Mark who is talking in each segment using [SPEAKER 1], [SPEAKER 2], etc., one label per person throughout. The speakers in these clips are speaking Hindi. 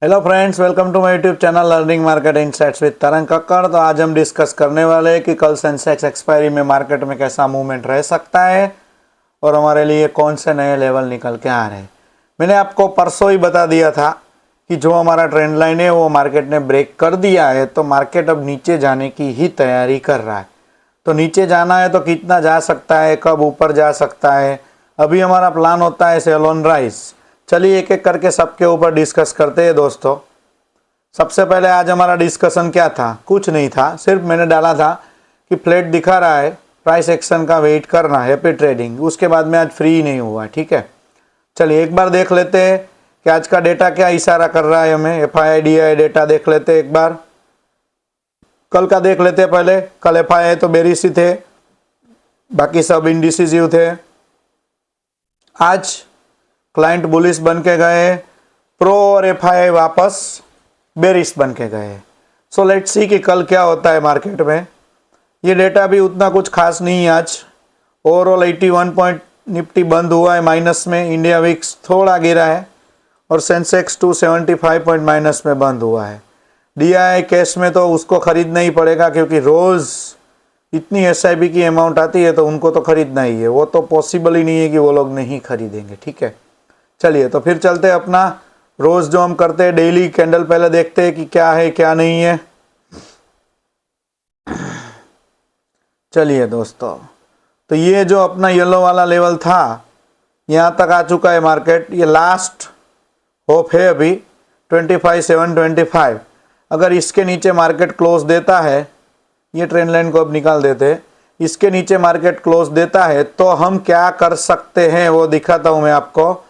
[SPEAKER 1] Hello friends, welcome to my YouTube channel learning market insights with Tarang Kakkar. तो आज हम डिस्कस करने वाले हैं कि कल सेंसेक्स एक्सपायरी में मार्केट में कैसा मूवमेंट रह सकता है और हमारे लिए कौन से नए लेवल निकल के आ रहे हैं। मैंने आपको परसों ही बता दिया था कि जो हमारा ट्रेंड लाइन है वो मार्केट ने ब्रेक कर दिया है, तो मार्केट अब नीचे जाने की ही तैयारी कर रहा है। तो नीचे जाना है तो कितना जा सकता है, कब ऊपर जा सकता है, अभी हमारा प्लान होता है सेल ऑन राइज। चलिए एक एक करके सबके ऊपर डिस्कस करते हैं दोस्तों। सबसे पहले आज हमारा डिस्कशन क्या था? कुछ नहीं था, सिर्फ मैंने डाला था कि फ्लैट दिखा रहा है, प्राइस एक्शन का वेट करना है, हैप्पी ट्रेडिंग। उसके बाद में आज फ्री नहीं हुआ, ठीक है। चलिए एक बार देख लेते हैं कि आज का डेटा क्या इशारा कर रहा है हमें। एफआईआई डीआई डेटा देख लेते हैं एक बार। कल का देख लेते हैं पहले। कल एफआईआई तो बेरिश ही थे, बाकी सब इंडिसिसिव थे। आज क्लाइंट बुलिश बन के गए, प्रो और एफआईआई वापस बेरिश बन के गए। सो लेट्स सी कि कल क्या होता है मार्केट में। ये डेटा भी उतना कुछ खास नहीं है आज। ओवरऑल 81 पॉइंट निफ्टी बंद हुआ है माइनस में, इंडिया विक्स थोड़ा गिरा है और सेंसेक्स 275 पॉइंट माइनस में बंद हुआ है। डीआई कैश में तो उसको खरीदना ही पड़ेगा, क्योंकि रोज़ इतनी एसआईपी की अमाउंट आती है तो उनको तो खरीदना ही है। वो तो पॉसिबल ही नहीं है कि वो लोग नहीं खरीदेंगे, ठीक है। चलिए तो फिर चलते हैं अपना रोज जो हम करते हैं डेली कैंडल, पहले देखते हैं कि क्या है क्या नहीं है। चलिए दोस्तों, तो ये जो अपना येलो वाला लेवल था यहाँ तक आ चुका है मार्केट। ये लास्ट होप है अभी 25,725। अगर इसके नीचे मार्केट क्लोज देता है, ये ट्रेंड लाइन को अब निकाल देते हैं, इसके नीचे मार्केट क्लोज देता है तो हम क्या कर सकते हैं वो दिखाता हूँ मैं आपको।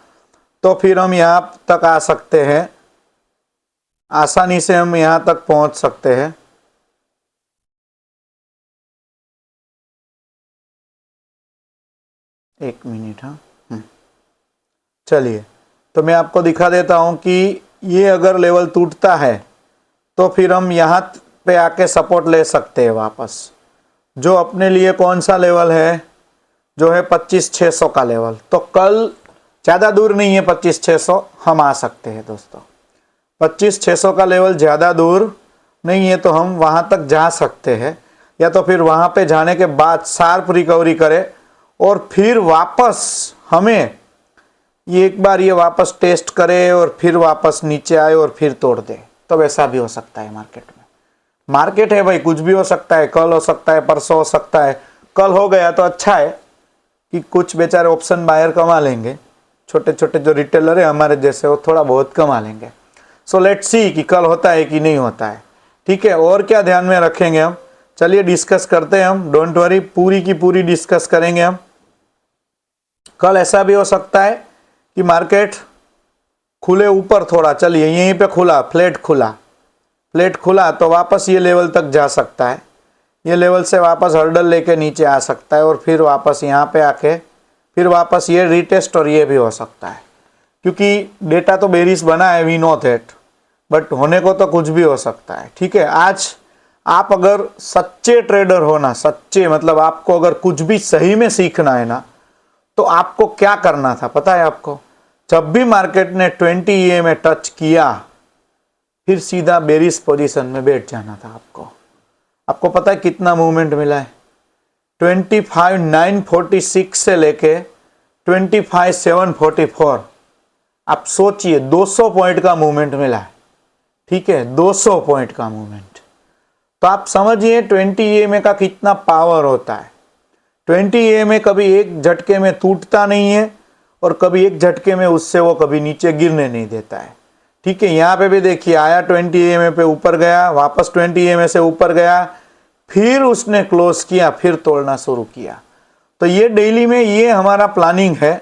[SPEAKER 1] तो फिर हम यहाँ तक आ सकते हैं, आसानी से हम यहाँ तक पहुँच सकते हैं। एक मिनट, हाँ। चलिए तो मैं आपको दिखा देता हूँ कि ये अगर लेवल टूटता है तो फिर हम यहाँ पे आके सपोर्ट ले सकते हैं वापस। जो अपने लिए कौन सा लेवल है, जो है 25,600 का लेवल। तो कल ज़्यादा दूर नहीं है 25,600, हम आ सकते हैं दोस्तों। 25,600 का लेवल ज़्यादा दूर नहीं है, तो हम वहाँ तक जा सकते हैं। या तो फिर वहाँ पे जाने के बाद शार्प रिकवरी करें और फिर वापस हमें ये एक बार ये वापस टेस्ट करे और फिर वापस नीचे आए और फिर तोड़ दे, तो वैसा भी हो सकता है मार्केट में। मार्केट है भाई, कुछ भी हो सकता है। कल हो सकता है, परसों हो सकता है। कल हो गया तो अच्छा है कि कुछ बेचारे ऑप्शन बायर कमा लेंगे, छोटे छोटे जो रिटेलर है हमारे जैसे, वो थोड़ा बहुत कमा लेंगे। सो लेट्स सी कि कल होता है कि नहीं होता है, ठीक है। और क्या ध्यान में रखेंगे हम, चलिए डिस्कस करते हैं हम। डोंट वरी, पूरी की पूरी डिस्कस करेंगे हम। कल ऐसा भी हो सकता है कि मार्केट खुले ऊपर थोड़ा, चलिए यहीं पे खुला, फ्लैट खुला तो वापस ये लेवल तक जा सकता है। ये लेवल से वापस हर्डल लेके नीचे आ सकता है और फिर वापस यहाँ पे आके फिर वापस ये रिटेस्ट, और ये भी हो सकता है। क्योंकि डेटा तो बेरिश बना है, वी नो दैट, बट होने को तो कुछ भी हो सकता है, ठीक है। आज आप अगर सच्चे ट्रेडर हो ना, सच्चे मतलब आपको अगर कुछ भी सही में सीखना है ना, तो आपको क्या करना था पता है आपको? जब भी मार्केट ने 20 EA में टच किया, फिर सीधा बेरिश पोजीशन में बैठ जाना था आपको। आपको पता है कितना मूवमेंट मिला है? 25,946 से लेके 25,744। आप सोचिए 200 पॉइंट का मूवमेंट मिला है, ठीक है, 200 पॉइंट का मूवमेंट। तो आप समझिए 20 EMA का कितना पावर होता है। 20 EMA कभी एक झटके में टूटता नहीं है और कभी एक झटके में उससे वो कभी नीचे गिरने नहीं देता है, ठीक है। यहाँ पे भी देखिए, आया 20 EMA पे ऊपर गया, वापस 20 EMA से ऊपर गया, फिर उसने क्लोज किया, फिर तोड़ना शुरू किया। तो ये डेली में ये हमारा प्लानिंग है।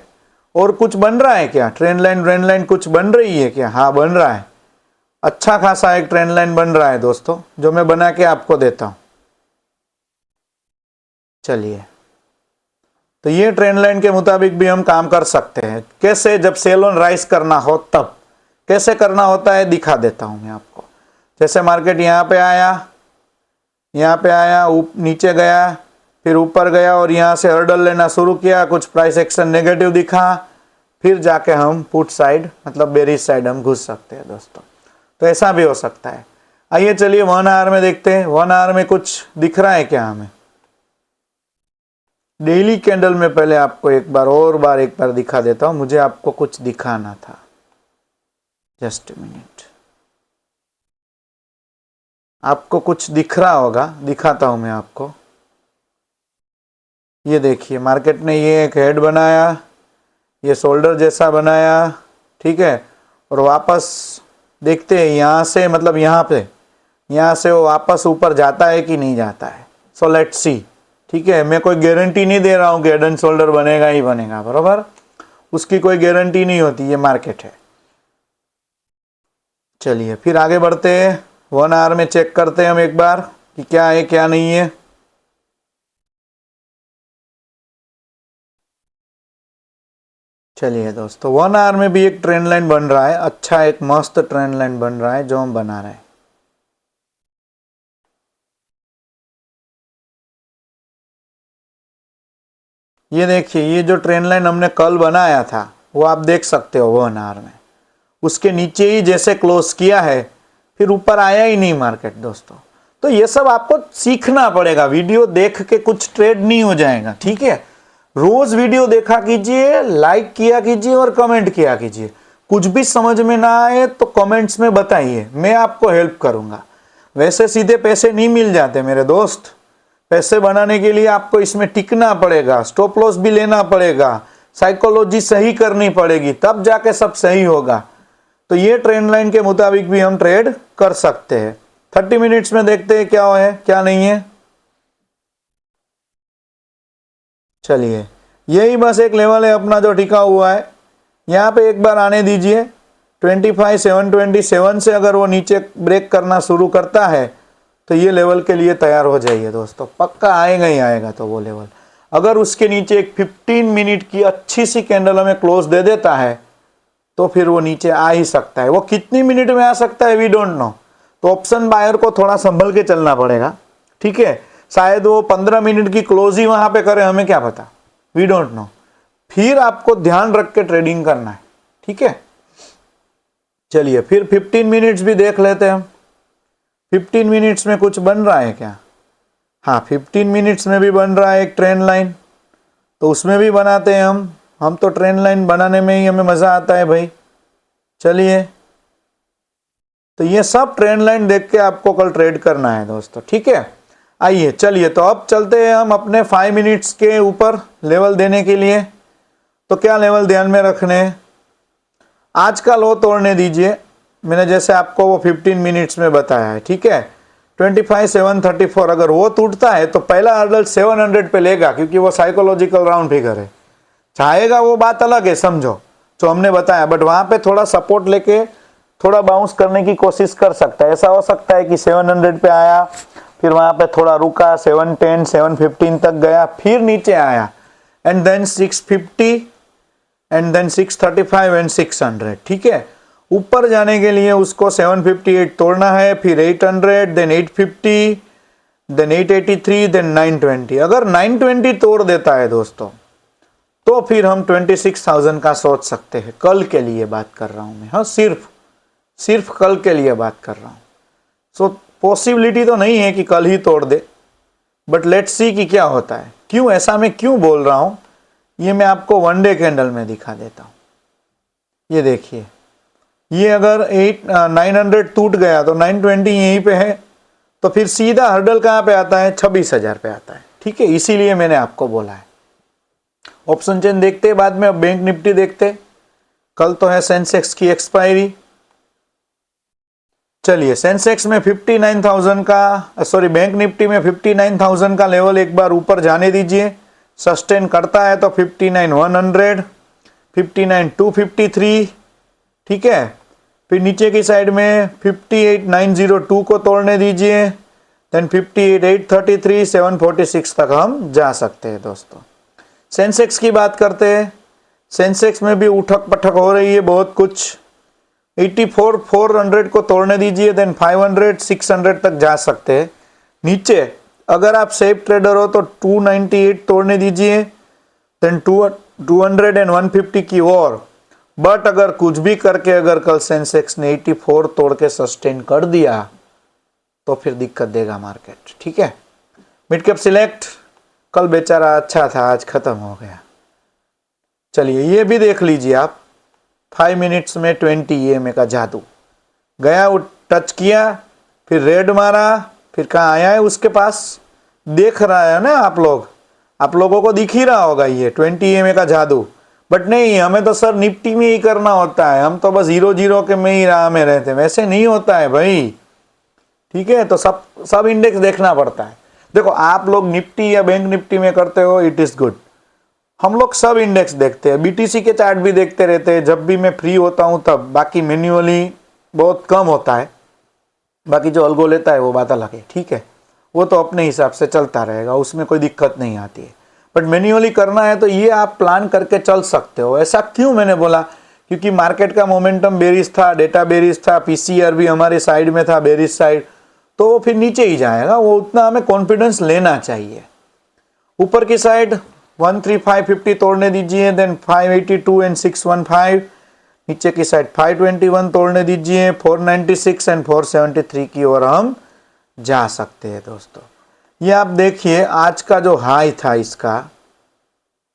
[SPEAKER 1] और कुछ बन रहा है क्या? ट्रेंड लाइन कुछ बन रही है क्या? हाँ बन रहा है, अच्छा खासा एक ट्रेंड लाइन बन रहा है दोस्तों, जो मैं बना के आपको देता हूं। चलिए तो ये ट्रेंड लाइन के मुताबिक भी हम काम कर सकते हैं। कैसे? जब सेल ऑन राइज करना हो तब कैसे करना होता है दिखा देता हूं मैं आपको। जैसे मार्केट यहाँ पे आया, नीचे गया, फिर ऊपर गया और यहाँ से हर्डल लेना शुरू किया, कुछ प्राइस एक्शन नेगेटिव दिखा, फिर जाके हम पुट साइड मतलब बेरिश साइड हम घुस सकते हैं दोस्तों। तो ऐसा भी हो सकता है। आइए चलिए 1 आवर में देखते हैं, 1 आवर में कुछ दिख रहा है क्या हमें। डेली कैंडल में पहले आपको एक बार दिखा देता हूं, मुझे आपको कुछ दिखाना था। जस्ट मिनट, आपको कुछ दिख रहा होगा, दिखाता हूं मैं आपको। ये देखिए मार्केट ने ये एक हेड बनाया, ये शोल्डर जैसा बनाया, ठीक है, और वापस देखते हैं यहाँ से, मतलब यहाँ से वो वापस ऊपर जाता है कि नहीं जाता है। सो लेट्स सी, ठीक है। मैं कोई गारंटी नहीं दे रहा हूँ कि हेड एंड शोल्डर बनेगा ही बनेगा, बराबर, उसकी कोई गारंटी नहीं होती, ये मार्केट है। चलिए फिर आगे बढ़ते हैं, 1 आवर में चेक करते हैं हम एक बार कि क्या है क्या नहीं है। चलिए दोस्तों 1 आवर में भी एक ट्रेंड लाइन बन रहा है, अच्छा एक मस्त ट्रेंड लाइन बन रहा है जो हम बना रहे हैं। ये देखिए, ये जो ट्रेंड लाइन हमने कल बनाया था वो आप देख सकते हो 1 आवर में, उसके नीचे ही जैसे क्लोज किया है, फिर ऊपर आया ही नहीं मार्केट दोस्तों। तो ये सब आपको सीखना पड़ेगा, वीडियो देख के कुछ ट्रेड नहीं हो जाएगा, ठीक है। रोज वीडियो देखा कीजिए, लाइक किया कीजिए और कमेंट किया कीजिए। कुछ भी समझ में ना आए तो कमेंट्स में बताइए, मैं आपको हेल्प करूंगा। वैसे सीधे पैसे नहीं मिल जाते मेरे दोस्त, पैसे बनाने के लिए आपको इसमें टिकना पड़ेगा, स्टॉप लॉस भी लेना पड़ेगा, साइकोलॉजी सही करनी पड़ेगी, तब जाके सब सही होगा। तो ये ट्रेंड लाइन के मुताबिक भी हम ट्रेड कर सकते हैं। 30 मिनट्स में देखते हैं क्या है क्या नहीं है। चलिए यही बस एक लेवल है अपना जो टिका हुआ है, यहाँ पे एक बार आने दीजिए। 25,727 से अगर वो नीचे ब्रेक करना शुरू करता है तो ये लेवल के लिए तैयार हो जाइए दोस्तों, पक्का आएगा ही आएगा। तो वो लेवल अगर उसके नीचे एक 15 मिनट की अच्छी सी कैंडल हमें क्लोज दे देता है तो फिर वो नीचे आ ही सकता है। वो कितनी मिनट में आ सकता है वी डोंट नो, तो ऑप्शन बायर को थोड़ा संभल के चलना पड़ेगा, ठीक है। शायद वो 15 मिनट की क्लोज ही वहां पे करे, हमें क्या पता, वी डोंट नो। फिर आपको ध्यान रख के ट्रेडिंग करना है, ठीक है। चलिए फिर 15 मिनट्स भी देख लेते हैं हम। 15 मिनट्स में कुछ बन रहा है क्या? हाँ 15 मिनट्स में भी बन रहा है एक ट्रेंड लाइन, तो उसमें भी बनाते हैं हम तो ट्रेंड लाइन बनाने में ही हमें मजा आता है भाई। चलिए तो ये सब ट्रेंड लाइन देख के आपको कल ट्रेड करना है दोस्तों, ठीक है। आइए चलिए तो अब चलते हैं हम अपने 5 मिनट्स के ऊपर लेवल देने के लिए। तो क्या लेवल ध्यान में रखने हैं, आज का लो तोड़ने दीजिए, मैंने जैसे आपको वो 15 मिनट्स में बताया है, ठीक है। 25,734 अगर वो टूटता है तो पहला हर्डल 700 पे लेगा, क्योंकि वो साइकोलॉजिकल राउंड फिगर है। चाहेगा वो बात अलग है, समझो जो हमने बताया, बट वहां पे थोड़ा सपोर्ट लेके थोड़ा बाउंस करने की कोशिश कर सकता है। ऐसा हो सकता है कि 700 पे आया, फिर वहां पे थोड़ा रुका, 710 715 तक गया, फिर नीचे आया, and then 650 and then 635 and 600, ठीक है। ऊपर जाने के लिए उसको 758 तोड़ना है, फिर 800, देन 850, देन 883, देन 920। अगर 920 तोड़ देता है दोस्तों तो फिर हम 26,000 का सोच सकते हैं। कल के लिए बात कर रहा हूं मैं, हाँ सिर्फ कल के लिए बात कर रहा हूं। सो पॉसिबिलिटी तो नहीं है कि कल ही तोड़ दे, बट लेट्स सी कि क्या होता है। क्यों ऐसा मैं क्यों बोल रहा हूं, ये मैं आपको 1 डे कैंडल में दिखा देता हूं। ये देखिए, ये अगर 900 टूट गया तो 920 यहीं पे है, तो फिर सीधा हर्डल कहां पे आता है, 26,000 पे आता है, ठीक है। इसीलिए मैंने आपको बोला है। ऑप्शन चेन देखते हैं बाद में, अब बैंक निफ्टी देखते। कल तो है सेंसेक्स की एक्सपायरी। चलिए सेंसेक्स में 59,000 का, सॉरी बैंक निफ्टी में 59,000 का लेवल एक बार ऊपर जाने दीजिए। सस्टेन करता है तो 59,100, 59,253, ठीक है। फिर नीचे की साइड में 58,902 को तोड़ने दीजिए, देन 58,833, 746 तक हम जा सकते हैं दोस्तों। सेंसेक्स की बात करते हैं। सेंसेक्स में भी उठक पटक हो रही है बहुत कुछ। 84,400 को तोड़ने दीजिए, देन 500, 600 तक जा सकते हैं। नीचे अगर आप सेफ ट्रेडर हो तो 298 तोड़ने दीजिए, देन 200 एंड 150 की ओर बट अगर कुछ भी करके अगर कल सेंसेक्स ने 84 तोड़ के सस्टेन कर दिया तो फिर दिक्कत देगा मार्केट। ठीक है, मिड कैप सिलेक्ट कल बेचारा अच्छा था, आज खत्म हो गया। चलिए ये भी देख लीजिए आप, 5 मिनट्स में 20 EMA का जादू गया, वो टच किया, फिर रेड मारा, फिर कहाँ आया है उसके पास, देख रहा है ना आप लोग, आप लोगों को दिख ही रहा होगा ये 20 EMA का जादू। बट नहीं, हमें तो सर निफ्टी में ही करना होता है, हम तो बस 0-0 के में ही राह में रहते हैं, वैसे नहीं होता है भाई। ठीक है, तो सब इंडेक्स देखना पड़ता है। देखो आप लोग निफ्टी या बैंक निफ्टी में करते हो, इट इज गुड, हम लोग सब इंडेक्स देखते हैं, BTC के चार्ट भी देखते रहते हैं जब भी मैं फ्री होता हूं तब, बाकी मैन्युअली बहुत कम होता है, बाकी जो अल्गो लेता है वो बात अलग है। ठीक है, वो तो अपने हिसाब से चलता रहेगा, उसमें कोई दिक्कत नहीं आती है। बट मैन्युअली करना है तो ये आप प्लान करके चल सकते हो। ऐसा क्यों मैंने बोला, क्योंकि मार्केट का मोमेंटम बेरिश था, डेटा बेरिश था, PCR भी हमारे साइड में था, बेरिश साइड, तो वो फिर नीचे ही जाएगा, वो उतना हमें कॉन्फिडेंस लेना चाहिए। ऊपर की साइड 13550 तोड़ने दीजिए, देन 582 एंड 615, नीचे की साइड 521 तोड़ने दीजिए, 496 एंड 473 की ओर हम जा सकते हैं दोस्तों। ये आप देखिए आज का जो हाई था इसका,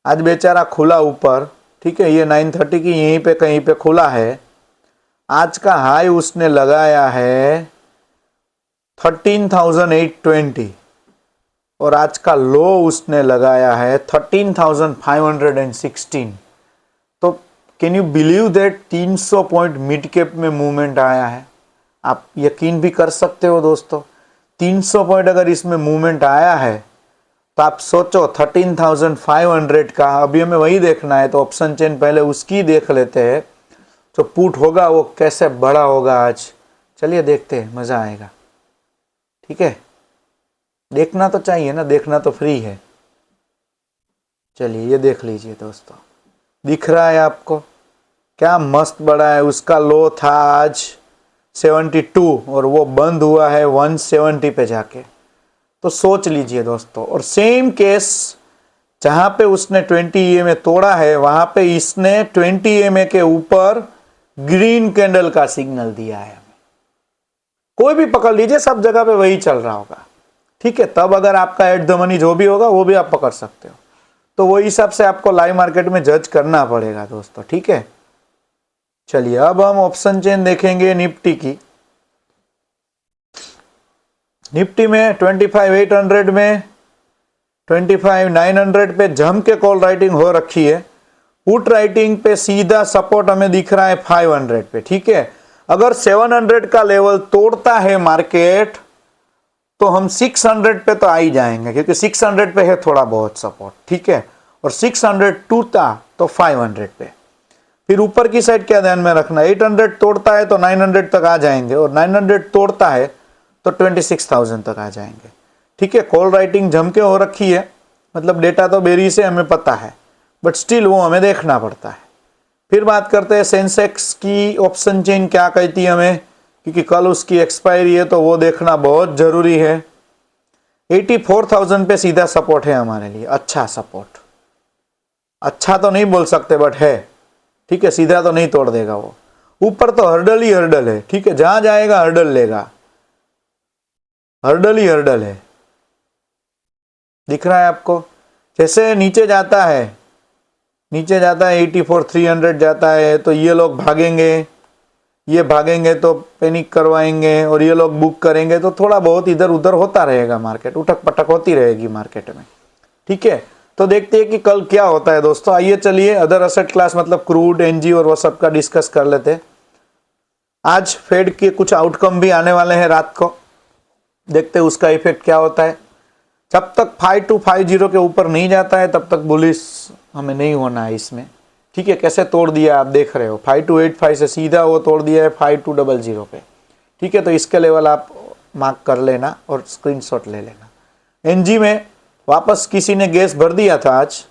[SPEAKER 1] आज बेचारा खुला ऊपर, ठीक है, ये 930 की यहीं पे कहीं पे खुला है। आज का हाई उसने लगाया है 13,820 और आज का लो उसने लगाया है 13,516। तो can you believe that 300 point mid cap में मूवमेंट आया है। आप यकीन भी कर सकते हो दोस्तों, 300 पॉइंट अगर इसमें मूवमेंट आया है तो आप सोचो 13,500 का, अभी हमें वही देखना है, तो ऑप्शन चेन पहले उसकी देख लेते हैं, जो पुट होगा वो कैसे बड़ा होगा आज। चलिए देखते हैं, मज़ा आएगा। ठीक है, देखना तो चाहिए ना, देखना तो फ्री है। चलिए ये देख लीजिए दोस्तों, दिख रहा है आपको, क्या मस्त बड़ा है। उसका लो था आज 72 और वो बंद हुआ है 170 पे जाके। तो सोच लीजिए दोस्तों, और सेम केस जहां पे उसने 20 EMA तोड़ा है, वहां पे इसने 20 EMA के ऊपर ग्रीन कैंडल का सिग्नल दिया है। कोई भी पकड़ लीजिए, सब जगह पे वही चल रहा होगा। ठीक है, तब अगर आपका एट द मनी जो भी होगा वो भी आप पकड़ सकते हो। तो वही हिसाब से आपको लाइव मार्केट में जज करना पड़ेगा दोस्तों। ठीक है, चलिए अब हम ऑप्शन चेन देखेंगे निफ्टी की। निफ्टी में 25,800 में 25,900 पे जम के कॉल राइटिंग हो रखी है। पुट राइटिंग पे सीधा सपोर्ट हमें दिख रहा है 500 पे। ठीक है, अगर 700 का लेवल तोड़ता है मार्केट तो हम 600 पे तो आ ही जाएंगे, क्योंकि 600 पे है थोड़ा बहुत सपोर्ट। ठीक है, और 600 टूटा तो 500 पे। फिर ऊपर की साइड क्या ध्यान में रखना, 800 तोड़ता है तो 900 तक आ जाएंगे, और 900 तोड़ता है तो 26,000 तक आ जाएंगे। ठीक है, कॉल राइटिंग जम के हो रखी है, मतलब डेटा तो बेरी से हमें पता है, बट स्टिल वो हमें देखना पड़ता है। फिर बात करते हैं सेंसेक्स की ऑप्शन चेन क्या कहती है हमें, क्योंकि कल उसकी एक्सपायरी है तो वो देखना बहुत जरूरी है। 84,000 पे सीधा सपोर्ट है हमारे लिए, अच्छा सपोर्ट, अच्छा तो नहीं बोल सकते बट है। ठीक है, सीधा तो नहीं तोड़ देगा वो, ऊपर तो हर्डल ही हर्डल है। ठीक है, जहां जाएगा हर्डल लेगा, हर्डल ही हर्डल है। दिख रहा है आपको, जैसे नीचे जाता है, नीचे जाता है 84,300 जाता है, तो ये लोग भागेंगे, ये भागेंगे तो पैनिक करवाएंगे, और ये लोग बुक करेंगे, तो थोड़ा बहुत इधर उधर होता रहेगा, मार्केट उठक पटक होती रहेगी मार्केट में। ठीक है, तो देखते हैं कि कल क्या होता है दोस्तों। आइए चलिए अदर असेट क्लास मतलब क्रूड, एनजी और वो सब का डिस्कस कर लेते हैं। आज फेड के कुछ आउटकम भी आने वाले हैं रात को, देखते हैं उसका इफेक्ट क्या होता है। जब तक 5250 के ऊपर नहीं जाता है तब तक बुलिश हमें नहीं होना है इसमें। ठीक है, कैसे तोड़ दिया आप देख रहे हो, 5285 से सीधा वो तोड़ दिया है 5200 पे। ठीक है, तो इसके लेवल आप मार्क कर लेना और स्क्रीनशॉट ले लेना। एनजी में वापस किसी ने गैस भर दिया था आज,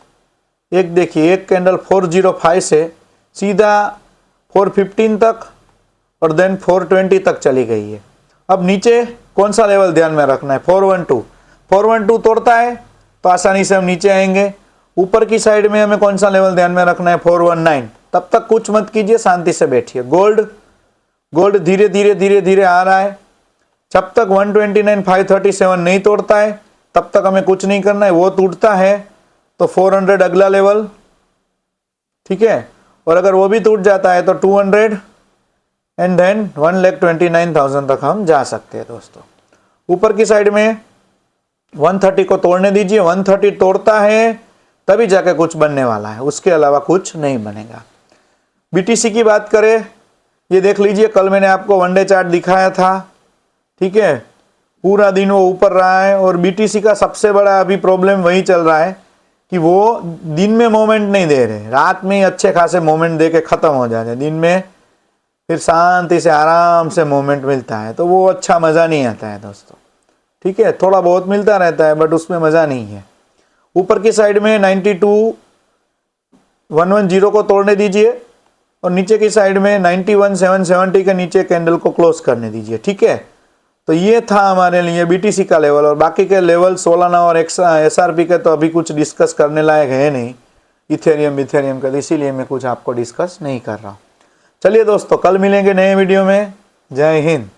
[SPEAKER 1] एक देखिए, एक कैंडल 405 से सीधा 415 तक और देन 420 तक चली गई है। अब नीचे कौन सा लेवल ध्यान में रखना है, 412 तोड़ता है तो आसानी से हम नीचे आएंगे। ऊपर की साइड में हमें कौन सा लेवल ध्यान में रखना है, 419, तब तक कुछ मत कीजिए, शांति से बैठिए। गोल्ड धीरे धीरे धीरे धीरे आ रहा है। जब तक 129,537 नहीं तोड़ता है तब तक हमें कुछ नहीं करना है। वो टूटता है तो 400 अगला लेवल, ठीक है। और अगर वो भी टूट जाता है तो 200 एंड देन 1,29,000 तक हम जा सकते हैं दोस्तों। ऊपर की साइड में 130 को तोड़ने दीजिए। 130 तोड़ता है तभी जाके कुछ बनने वाला है, उसके अलावा कुछ नहीं बनेगा। बीटीसी की बात करें, ये देख लीजिए, कल मैंने आपको वनडे चार्ट दिखाया था, ठीक है। पूरा दिन वो ऊपर रहा है और बीटीसी का सबसे बड़ा अभी प्रॉब्लम वही चल रहा है कि वो दिन में मोमेंट नहीं दे रहे, रात में ही अच्छे खासे मोमेंट दे के खत्म हो जाते हैं। दिन में फिर शांति से आराम से मोमेंट मिलता है तो वो अच्छा मज़ा नहीं आता है दोस्तों, ठीक है। थोड़ा बहुत मिलता रहता है बट उसमें मज़ा नहीं है। ऊपर की साइड में 92,110 को तोड़ने दीजिए और नीचे की साइड में 91,770 के नीचे कैंडल को क्लोज करने दीजिए, ठीक है। तो ये था हमारे लिए बीटीसी का लेवल। और बाकी के लेवल सोलाना और एसआरपी के तो अभी कुछ डिस्कस करने लायक है नहीं, इथेरियम का, इसीलिए मैं कुछ आपको डिस्कस नहीं कर रहा हूँ। चलिए दोस्तों, कल मिलेंगे नए वीडियो में। जय हिंद।